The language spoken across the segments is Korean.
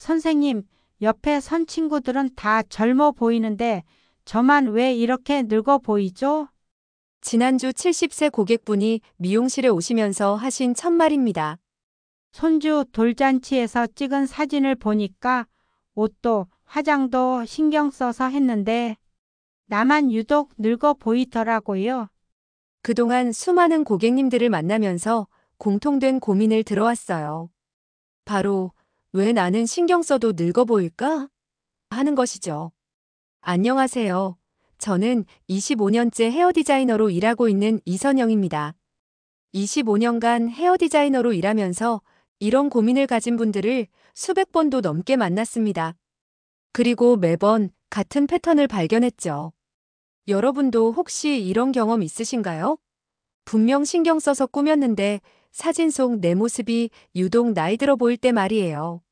선생님, 옆에 선 친구들은 다 젊어 보이는데 저만 왜 이렇게 늙어 보이죠? 지난주 70세 고객분이 미용실에 오시면서 하신 첫 말입니다. 손주 돌잔치에서 찍은 사진을 보니까 옷도 화장도 신경 써서 했는데 나만 유독 늙어 보이더라고요. 그동안 수많은 고객님들을 만나면서 공통된 고민을 들어왔어요. 바로 왜 나는 신경 써도 늙어 보일까? 하는 것이죠. 안녕하세요. 저는 25년째 헤어 디자이너로 일하고 있는 이선영입니다. 25년간 헤어 디자이너로 일하면서 이런 고민을 가진 분들을 수백 번도 넘게 만났습니다. 그리고 매번 같은 패턴을 발견했죠. 여러분도 혹시 이런 경험 있으신가요? 분명 신경 써서 꾸몄는데 사진 속 내 모습이 유독 나이 들어 보일 때 말이에요.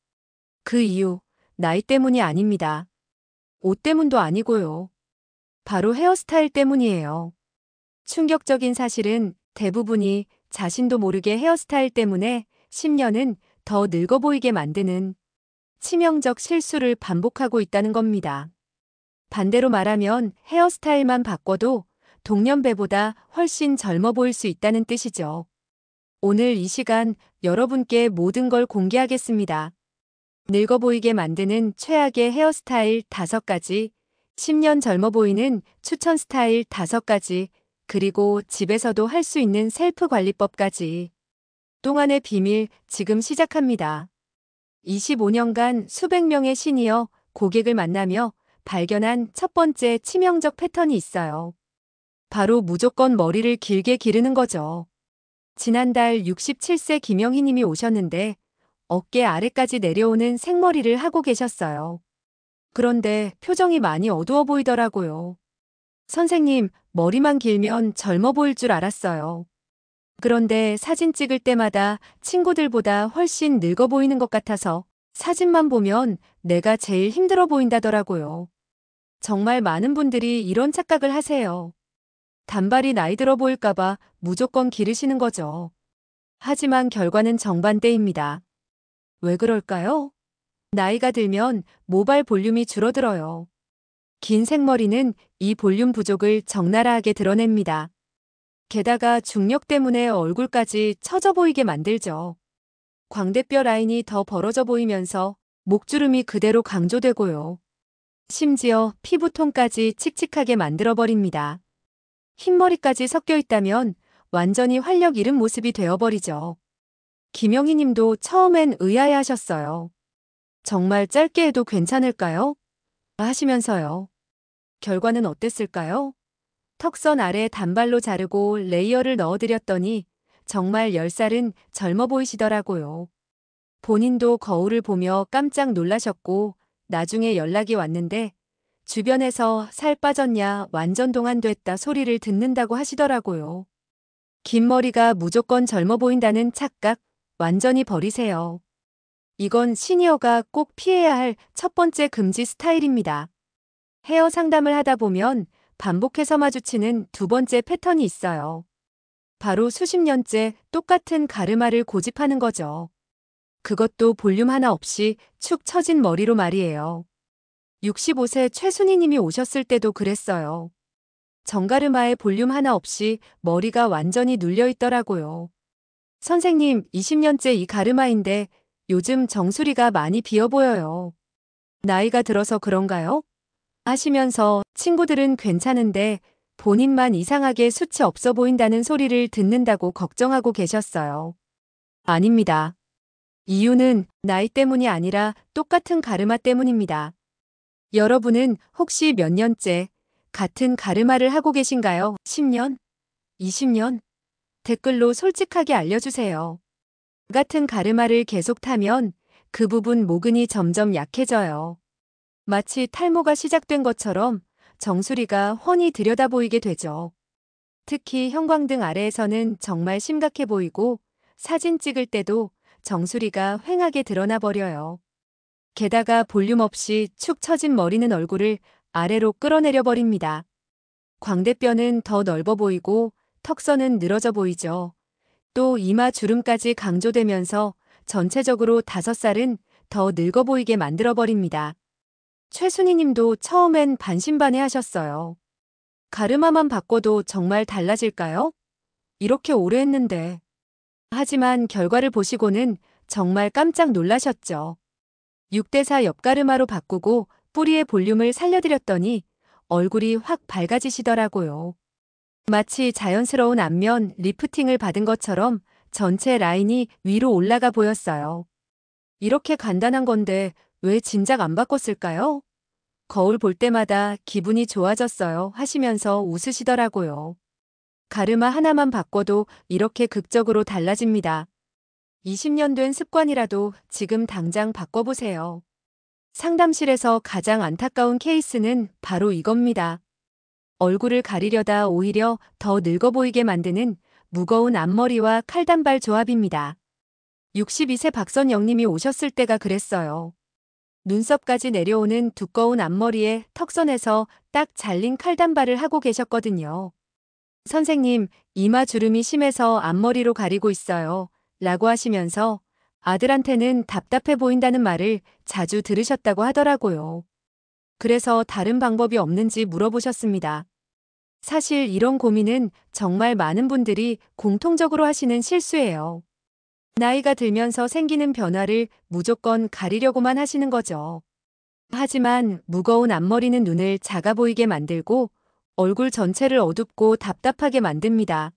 그 이유, 나이 때문이 아닙니다. 옷 때문도 아니고요. 바로 헤어스타일 때문이에요. 충격적인 사실은 대부분이 자신도 모르게 헤어스타일 때문에 10년은 더 늙어 보이게 만드는 치명적 실수를 반복하고 있다는 겁니다. 반대로 말하면 헤어스타일만 바꿔도 동년배보다 훨씬 젊어 보일 수 있다는 뜻이죠. 오늘 이 시간 여러분께 모든 걸 공개하겠습니다. 늙어 보이게 만드는 최악의 헤어스타일 5가지, 10년 젊어 보이는 추천 스타일 5가지, 그리고 집에서도 할 수 있는 셀프 관리법까지. 동안의 비밀 지금 시작합니다. 25년간 수백 명의 시니어 고객을 만나며 발견한 첫 번째 치명적 패턴이 있어요. 바로 무조건 머리를 길게 기르는 거죠. 지난달 67세 김영희 님이 오셨는데 어깨 아래까지 내려오는 생머리를 하고 계셨어요. 그런데 표정이 많이 어두워 보이더라고요. 선생님, 머리만 길면 젊어 보일 줄 알았어요. 그런데 사진 찍을 때마다 친구들보다 훨씬 늙어 보이는 것 같아서 사진만 보면 내가 제일 힘들어 보인다더라고요. 정말 많은 분들이 이런 착각을 하세요. 단발이 나이 들어 보일까봐 무조건 기르시는 거죠. 하지만 결과는 정반대입니다. 왜 그럴까요? 나이가 들면 모발 볼륨이 줄어들어요. 긴 생머리는 이 볼륨 부족을 적나라하게 드러냅니다. 게다가 중력 때문에 얼굴까지 처져 보이게 만들죠. 광대뼈 라인이 더 벌어져 보이면서 목주름이 그대로 강조되고요. 심지어 피부톤까지 칙칙하게 만들어버립니다. 흰머리까지 섞여 있다면 완전히 활력 잃은 모습이 되어버리죠. 김영희 님도 처음엔 의아해 하셨어요. 정말 짧게 해도 괜찮을까요? 하시면서요. 결과는 어땠을까요? 턱선 아래 단발로 자르고 레이어를 넣어드렸더니 정말 10살은 젊어 보이시더라고요. 본인도 거울을 보며 깜짝 놀라셨고 나중에 연락이 왔는데 주변에서 살 빠졌냐 완전 동안됐다 소리를 듣는다고 하시더라고요. 긴 머리가 무조건 젊어 보인다는 착각 완전히 버리세요. 이건 시니어가 꼭 피해야 할 첫 번째 금지 스타일입니다. 헤어 상담을 하다 보면 반복해서 마주치는 두 번째 패턴이 있어요. 바로 수십 년째 똑같은 가르마를 고집하는 거죠. 그것도 볼륨 하나 없이 축 처진 머리로 말이에요. 65세 최순희 님이 오셨을 때도 그랬어요. 정가르마에 볼륨 하나 없이 머리가 완전히 눌려 있더라고요. 선생님, 20년째 이 가르마인데 요즘 정수리가 많이 비어 보여요. 나이가 들어서 그런가요? 하시면서 친구들은 괜찮은데 본인만 이상하게 수치 없어 보인다는 소리를 듣는다고 걱정하고 계셨어요. 아닙니다. 이유는 나이 때문이 아니라 똑같은 가르마 때문입니다. 여러분은 혹시 몇 년째 같은 가르마를 하고 계신가요? 10년? 20년? 댓글로 솔직하게 알려주세요. 같은 가르마를 계속 타면 그 부분 모근이 점점 약해져요. 마치 탈모가 시작된 것처럼 정수리가 훤히 들여다보이게 되죠. 특히 형광등 아래에서는 정말 심각해 보이고 사진 찍을 때도 정수리가 휑하게 드러나 버려요. 게다가 볼륨 없이 축 처진 머리는 얼굴을 아래로 끌어내려 버립니다. 광대뼈는 더 넓어 보이고 턱선은 늘어져 보이죠. 또 이마 주름까지 강조되면서 전체적으로 5살은 더 늙어 보이게 만들어버립니다. 최순희 님도 처음엔 반신반의하셨어요. 가르마만 바꿔도 정말 달라질까요? 이렇게 오래 했는데. 하지만 결과를 보시고는 정말 깜짝 놀라셨죠. 6대4 옆가르마로 바꾸고 뿌리의 볼륨을 살려드렸더니 얼굴이 확 밝아지시더라고요. 마치 자연스러운 안면 리프팅을 받은 것처럼 전체 라인이 위로 올라가 보였어요. 이렇게 간단한 건데 왜 진작 안 바꿨을까요? 거울 볼 때마다 기분이 좋아졌어요 하시면서 웃으시더라고요. 가르마 하나만 바꿔도 이렇게 극적으로 달라집니다. 20년 된 습관이라도 지금 당장 바꿔보세요. 상담실에서 가장 안타까운 케이스는 바로 이겁니다. 얼굴을 가리려다 오히려 더 늙어 보이게 만드는 무거운 앞머리와 칼단발 조합입니다. 62세 박선영님이 오셨을 때가 그랬어요. 눈썹까지 내려오는 두꺼운 앞머리에 턱선에서 딱 잘린 칼단발을 하고 계셨거든요. 선생님, 이마 주름이 심해서 앞머리로 가리고 있어요. 라고 하시면서 아들한테는 답답해 보인다는 말을 자주 들으셨다고 하더라고요. 그래서 다른 방법이 없는지 물어보셨습니다. 사실 이런 고민은 정말 많은 분들이 공통적으로 하시는 실수예요. 나이가 들면서 생기는 변화를 무조건 가리려고만 하시는 거죠. 하지만 무거운 앞머리는 눈을 작아 보이게 만들고 얼굴 전체를 어둡고 답답하게 만듭니다.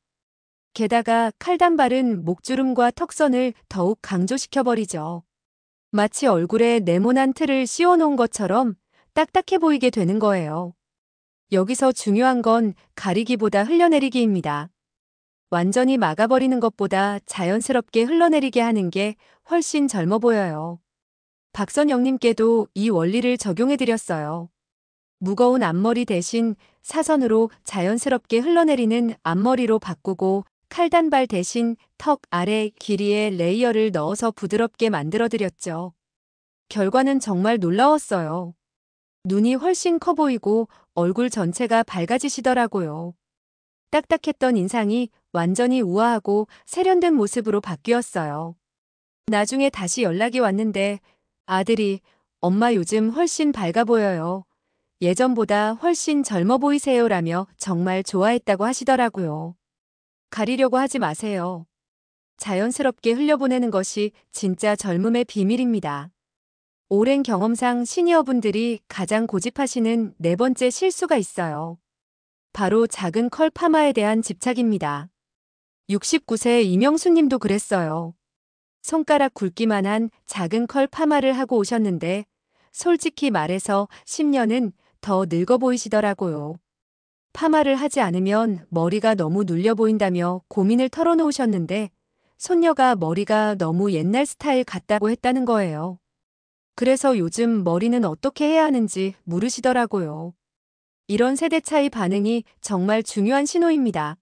게다가 칼단발은 목주름과 턱선을 더욱 강조시켜버리죠. 마치 얼굴에 네모난 틀을 씌워놓은 것처럼 딱딱해 보이게 되는 거예요. 여기서 중요한 건 가리기보다 흘러내리기입니다. 완전히 막아버리는 것보다 자연스럽게 흘러내리게 하는 게 훨씬 젊어 보여요. 박선영님께도 이 원리를 적용해드렸어요. 무거운 앞머리 대신 사선으로 자연스럽게 흘러내리는 앞머리로 바꾸고 칼단발 대신 턱 아래 길이에 레이어를 넣어서 부드럽게 만들어드렸죠. 결과는 정말 놀라웠어요. 눈이 훨씬 커 보이고 얼굴 전체가 밝아지시더라고요. 딱딱했던 인상이 완전히 우아하고 세련된 모습으로 바뀌었어요. 나중에 다시 연락이 왔는데 아들이 엄마 요즘 훨씬 밝아 보여요. 예전보다 훨씬 젊어 보이세요라며 정말 좋아했다고 하시더라고요. 가리려고 하지 마세요. 자연스럽게 흘려보내는 것이 진짜 젊음의 비밀입니다. 오랜 경험상 시니어분들이 가장 고집하시는 네 번째 실수가 있어요. 바로 작은 컬 파마에 대한 집착입니다. 69세 이명수님도 그랬어요. 손가락 굵기만한 작은 컬 파마를 하고 오셨는데 솔직히 말해서 10년은 더 늙어 보이시더라고요. 파마를 하지 않으면 머리가 너무 눌려 보인다며 고민을 털어놓으셨는데 손녀가 머리가 너무 옛날 스타일 같다고 했다는 거예요. 그래서 요즘 머리는 어떻게 해야 하는지 물으시더라고요. 이런 세대 차이 반응이 정말 중요한 신호입니다.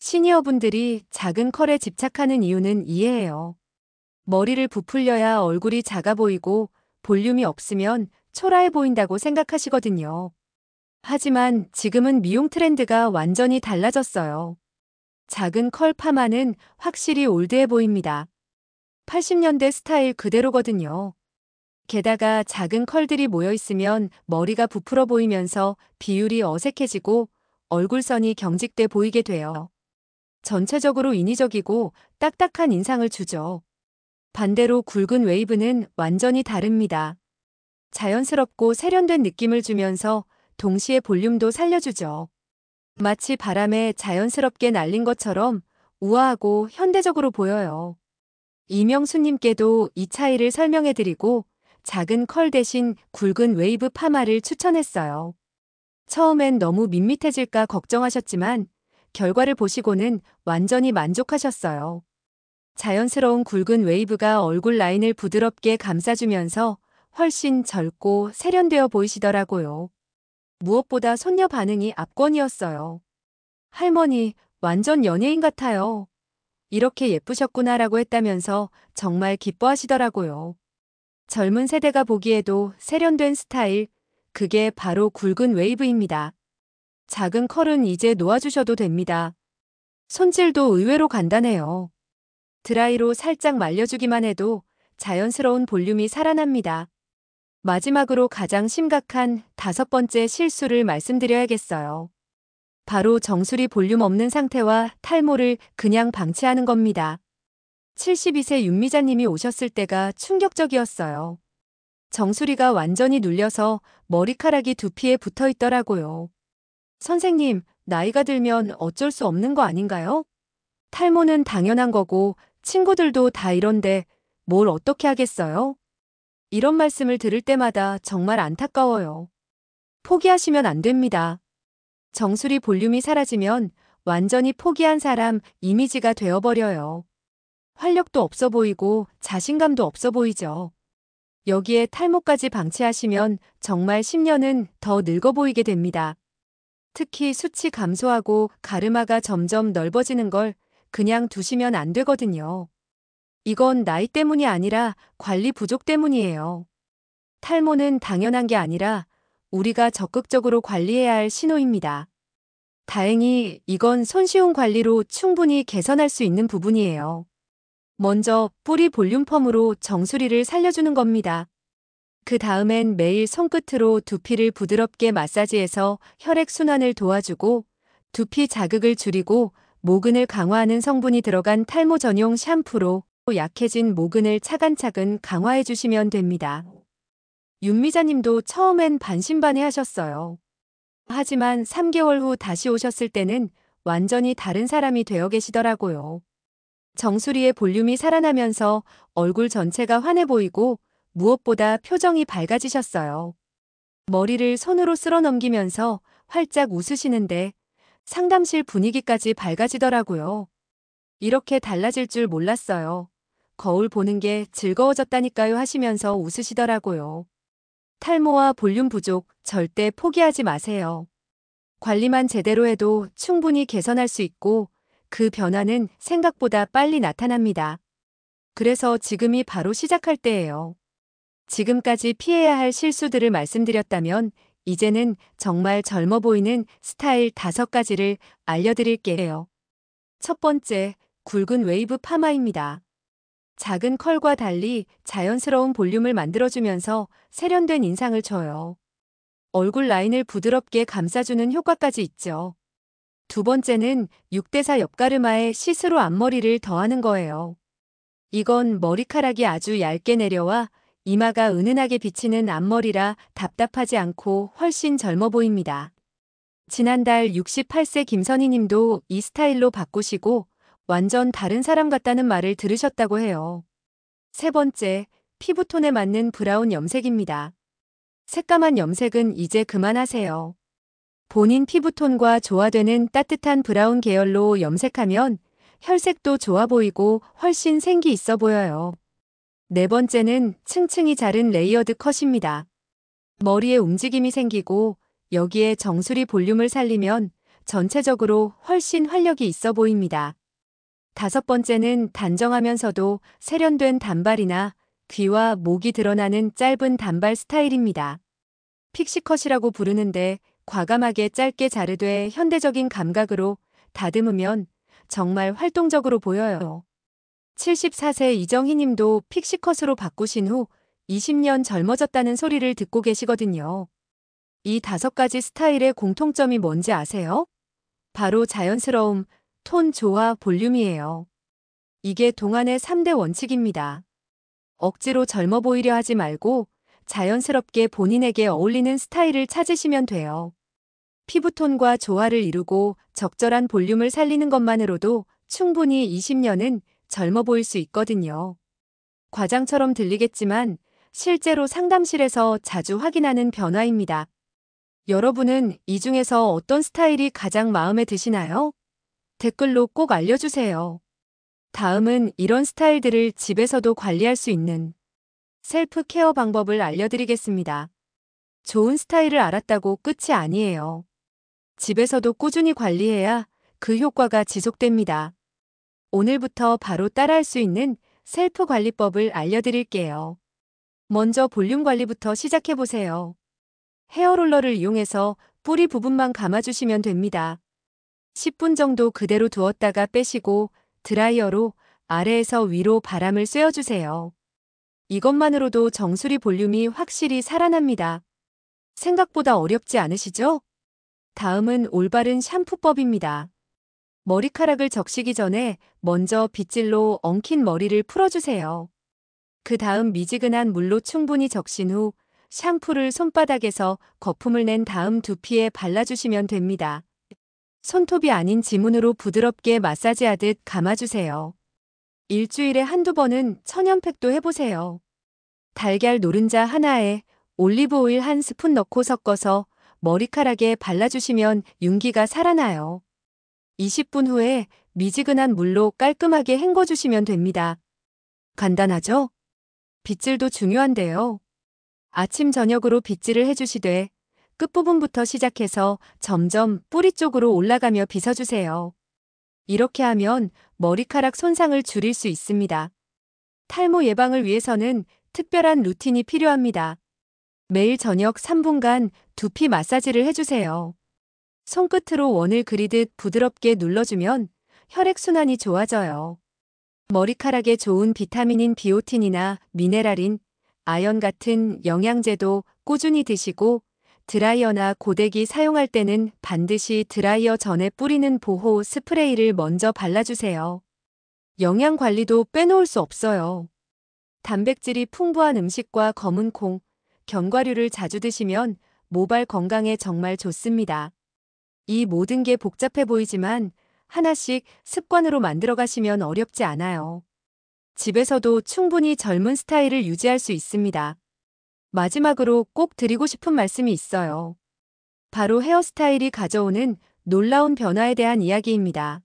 시니어분들이 작은 컬에 집착하는 이유는 이해해요. 머리를 부풀려야 얼굴이 작아 보이고 볼륨이 없으면 초라해 보인다고 생각하시거든요. 하지만 지금은 미용 트렌드가 완전히 달라졌어요. 작은 컬 파마는 확실히 올드해 보입니다. 80년대 스타일 그대로거든요. 게다가 작은 컬들이 모여 있으면 머리가 부풀어 보이면서 비율이 어색해지고 얼굴선이 경직돼 보이게 돼요. 전체적으로 인위적이고 딱딱한 인상을 주죠. 반대로 굵은 웨이브는 완전히 다릅니다. 자연스럽고 세련된 느낌을 주면서 동시에 볼륨도 살려주죠. 마치 바람에 자연스럽게 날린 것처럼 우아하고 현대적으로 보여요. 이명수님께도 이 차이를 설명해드리고 작은 컬 대신 굵은 웨이브 파마를 추천했어요. 처음엔 너무 밋밋해질까 걱정하셨지만 결과를 보시고는 완전히 만족하셨어요. 자연스러운 굵은 웨이브가 얼굴 라인을 부드럽게 감싸주면서 훨씬 젊고 세련되어 보이시더라고요. 무엇보다 손녀 반응이 압권이었어요. 할머니, 완전 연예인 같아요. 이렇게 예쁘셨구나라고 했다면서 정말 기뻐하시더라고요. 젊은 세대가 보기에도 세련된 스타일, 그게 바로 굵은 웨이브입니다. 작은 컬은 이제 놓아주셔도 됩니다. 손질도 의외로 간단해요. 드라이로 살짝 말려주기만 해도 자연스러운 볼륨이 살아납니다. 마지막으로 가장 심각한 5번째 실수를 말씀드려야겠어요. 바로 정수리 볼륨 없는 상태와 탈모를 그냥 방치하는 겁니다. 72세 윤미자님이 오셨을 때가 충격적이었어요. 정수리가 완전히 눌려서 머리카락이 두피에 붙어 있더라고요. 선생님, 나이가 들면 어쩔 수 없는 거 아닌가요? 탈모는 당연한 거고 친구들도 다 이런데 뭘 어떻게 하겠어요? 이런 말씀을 들을 때마다 정말 안타까워요. 포기하시면 안 됩니다. 정수리 볼륨이 사라지면 완전히 포기한 사람 이미지가 되어버려요. 활력도 없어 보이고 자신감도 없어 보이죠. 여기에 탈모까지 방치하시면 정말 10년은 더 늙어 보이게 됩니다. 특히 수치 감소하고 가르마가 점점 넓어지는 걸 그냥 두시면 안 되거든요. 이건 나이 때문이 아니라 관리 부족 때문이에요. 탈모는 당연한 게 아니라 우리가 적극적으로 관리해야 할 신호입니다. 다행히 이건 손쉬운 관리로 충분히 개선할 수 있는 부분이에요. 먼저 뿌리 볼륨 펌으로 정수리를 살려주는 겁니다. 그 다음엔 매일 손끝으로 두피를 부드럽게 마사지해서 혈액순환을 도와주고 두피 자극을 줄이고 모근을 강화하는 성분이 들어간 탈모 전용 샴푸로 약해진 모근을 차근차근 강화해 주시면 됩니다. 윤미자님도 처음엔 반신반의 하셨어요. 하지만 3개월 후 다시 오셨을 때는 완전히 다른 사람이 되어 계시더라고요. 정수리의 볼륨이 살아나면서 얼굴 전체가 환해 보이고 무엇보다 표정이 밝아지셨어요. 머리를 손으로 쓸어 넘기면서 활짝 웃으시는데 상담실 분위기까지 밝아지더라고요. 이렇게 달라질 줄 몰랐어요. 거울 보는 게 즐거워졌다니까요 하시면서 웃으시더라고요. 탈모와 볼륨 부족 절대 포기하지 마세요. 관리만 제대로 해도 충분히 개선할 수 있고 그 변화는 생각보다 빨리 나타납니다. 그래서 지금이 바로 시작할 때예요. 지금까지 피해야 할 실수들을 말씀드렸다면 이제는 정말 젊어 보이는 스타일 5가지를 알려드릴게요. 첫 번째, 굵은 웨이브 파마입니다. 작은 컬과 달리 자연스러운 볼륨을 만들어주면서 세련된 인상을 줘요. 얼굴 라인을 부드럽게 감싸주는 효과까지 있죠. 두 번째는 6대4 옆가르마에 시스루 앞머리를 더하는 거예요. 이건 머리카락이 아주 얇게 내려와 이마가 은은하게 비치는 앞머리라 답답하지 않고 훨씬 젊어 보입니다. 지난달 68세 김선희 님도 이 스타일로 바꾸시고 완전 다른 사람 같다는 말을 들으셨다고 해요. 세 번째, 피부톤에 맞는 브라운 염색입니다. 새까만 염색은 이제 그만하세요. 본인 피부톤과 조화되는 따뜻한 브라운 계열로 염색하면 혈색도 좋아 보이고 훨씬 생기 있어 보여요. 네 번째는 층층이 자른 레이어드 컷입니다. 머리에 움직임이 생기고 여기에 정수리 볼륨을 살리면 전체적으로 훨씬 활력이 있어 보입니다. 다섯 번째는 단정하면서도 세련된 단발이나 귀와 목이 드러나는 짧은 단발 스타일입니다. 픽시컷이라고 부르는데 과감하게 짧게 자르되 현대적인 감각으로 다듬으면 정말 활동적으로 보여요. 74세 이정희 님도 픽시컷으로 바꾸신 후 20년 젊어졌다는 소리를 듣고 계시거든요. 이 5가지 스타일의 공통점이 뭔지 아세요? 바로 자연스러움, 톤 조화, 볼륨이에요. 이게 동안의 3대 원칙입니다. 억지로 젊어 보이려 하지 말고 자연스럽게 본인에게 어울리는 스타일을 찾으시면 돼요. 피부톤과 조화를 이루고 적절한 볼륨을 살리는 것만으로도 충분히 20년은 젊어 보일 수 있거든요. 과장처럼 들리겠지만 실제로 상담실에서 자주 확인하는 변화입니다. 여러분은 이 중에서 어떤 스타일이 가장 마음에 드시나요? 댓글로 꼭 알려주세요. 다음은 이런 스타일들을 집에서도 관리할 수 있는 셀프 케어 방법을 알려드리겠습니다. 좋은 스타일을 알았다고 끝이 아니에요. 집에서도 꾸준히 관리해야 그 효과가 지속됩니다. 오늘부터 바로 따라할 수 있는 셀프 관리법을 알려드릴게요. 먼저 볼륨 관리부터 시작해보세요. 헤어롤러를 이용해서 뿌리 부분만 감아주시면 됩니다. 10분 정도 그대로 두었다가 빼시고 드라이어로 아래에서 위로 바람을 쐬어주세요. 이것만으로도 정수리 볼륨이 확실히 살아납니다. 생각보다 어렵지 않으시죠? 다음은 올바른 샴푸법입니다. 머리카락을 적시기 전에 먼저 빗질로 엉킨 머리를 풀어주세요. 그 다음 미지근한 물로 충분히 적신 후 샴푸를 손바닥에서 거품을 낸 다음 두피에 발라주시면 됩니다. 손톱이 아닌 지문으로 부드럽게 마사지하듯 감아주세요. 일주일에 한두 번은 천연팩도 해보세요. 달걀 노른자 하나에 올리브 오일 한 스푼 넣고 섞어서 머리카락에 발라주시면 윤기가 살아나요. 20분 후에 미지근한 물로 깔끔하게 헹궈주시면 됩니다. 간단하죠? 빗질도 중요한데요. 아침 저녁으로 빗질을 해주시되 끝부분부터 시작해서 점점 뿌리 쪽으로 올라가며 빗어주세요. 이렇게 하면 머리카락 손상을 줄일 수 있습니다. 탈모 예방을 위해서는 특별한 루틴이 필요합니다. 매일 저녁 3분간 두피 마사지를 해주세요. 손끝으로 원을 그리듯 부드럽게 눌러주면 혈액순환이 좋아져요. 머리카락에 좋은 비타민인 비오틴이나 미네랄인, 아연 같은 영양제도 꾸준히 드시고 드라이어나 고데기 사용할 때는 반드시 드라이어 전에 뿌리는 보호 스프레이를 먼저 발라주세요. 영양 관리도 빼놓을 수 없어요. 단백질이 풍부한 음식과 검은 콩, 견과류를 자주 드시면 모발 건강에 정말 좋습니다. 이 모든 게 복잡해 보이지만 하나씩 습관으로 만들어 가시면 어렵지 않아요. 집에서도 충분히 젊은 스타일을 유지할 수 있습니다. 마지막으로 꼭 드리고 싶은 말씀이 있어요. 바로 헤어스타일이 가져오는 놀라운 변화에 대한 이야기입니다.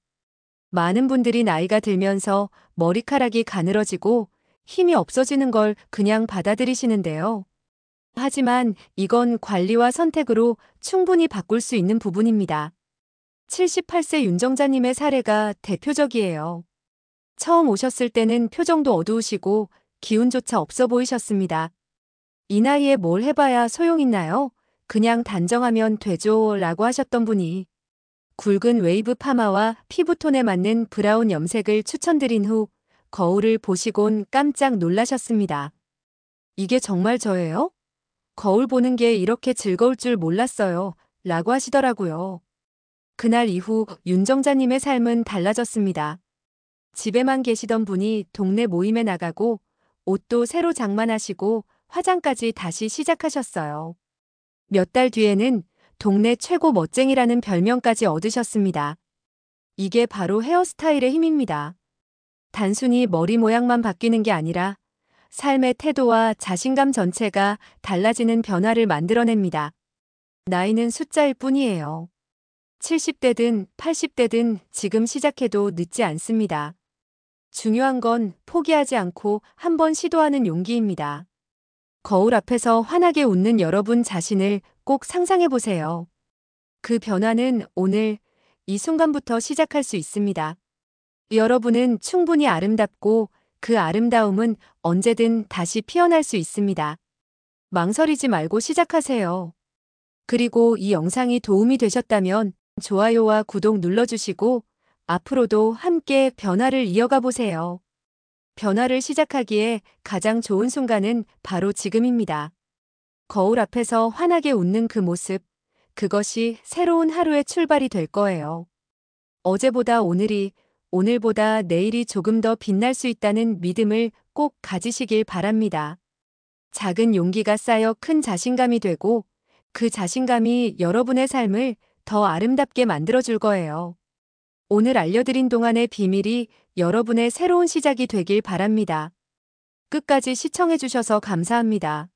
많은 분들이 나이가 들면서 머리카락이 가늘어지고 힘이 없어지는 걸 그냥 받아들이시는데요. 하지만 이건 관리와 선택으로 충분히 바꿀 수 있는 부분입니다. 78세 윤정자님의 사례가 대표적이에요. 처음 오셨을 때는 표정도 어두우시고 기운조차 없어 보이셨습니다. 이 나이에 뭘 해봐야 소용있나요? 그냥 단정하면 되죠 라고 하셨던 분이 굵은 웨이브 파마와 피부톤에 맞는 브라운 염색을 추천드린 후 거울을 보시곤 깜짝 놀라셨습니다. 이게 정말 저예요? 거울 보는 게 이렇게 즐거울 줄 몰랐어요 라고 하시더라고요. 그날 이후 윤정자님의 삶은 달라졌습니다. 집에만 계시던 분이 동네 모임에 나가고 옷도 새로 장만하시고 화장까지 다시 시작하셨어요. 몇 달 뒤에는 동네 최고 멋쟁이라는 별명까지 얻으셨습니다. 이게 바로 헤어스타일의 힘입니다. 단순히 머리 모양만 바뀌는 게 아니라 삶의 태도와 자신감 전체가 달라지는 변화를 만들어냅니다. 나이는 숫자일 뿐이에요. 70대든 80대든 지금 시작해도 늦지 않습니다. 중요한 건 포기하지 않고 한번 시도하는 용기입니다. 거울 앞에서 환하게 웃는 여러분 자신을 꼭 상상해 보세요. 그 변화는 오늘 이 순간부터 시작할 수 있습니다. 여러분은 충분히 아름답고 그 아름다움은 언제든 다시 피어날 수 있습니다. 망설이지 말고 시작하세요. 그리고 이 영상이 도움이 되셨다면 좋아요와 구독 눌러주시고 앞으로도 함께 변화를 이어가 보세요. 변화를 시작하기에 가장 좋은 순간은 바로 지금입니다. 거울 앞에서 환하게 웃는 그 모습, 그것이 새로운 하루의 출발이 될 거예요. 어제보다 오늘이, 오늘보다 내일이 조금 더 빛날 수 있다는 믿음을 꼭 가지시길 바랍니다. 작은 용기가 쌓여 큰 자신감이 되고 그 자신감이 여러분의 삶을 더 아름답게 만들어줄 거예요. 오늘 알려드린 동안의 비밀이 여러분의 새로운 시작이 되길 바랍니다. 끝까지 시청해주셔서 감사합니다.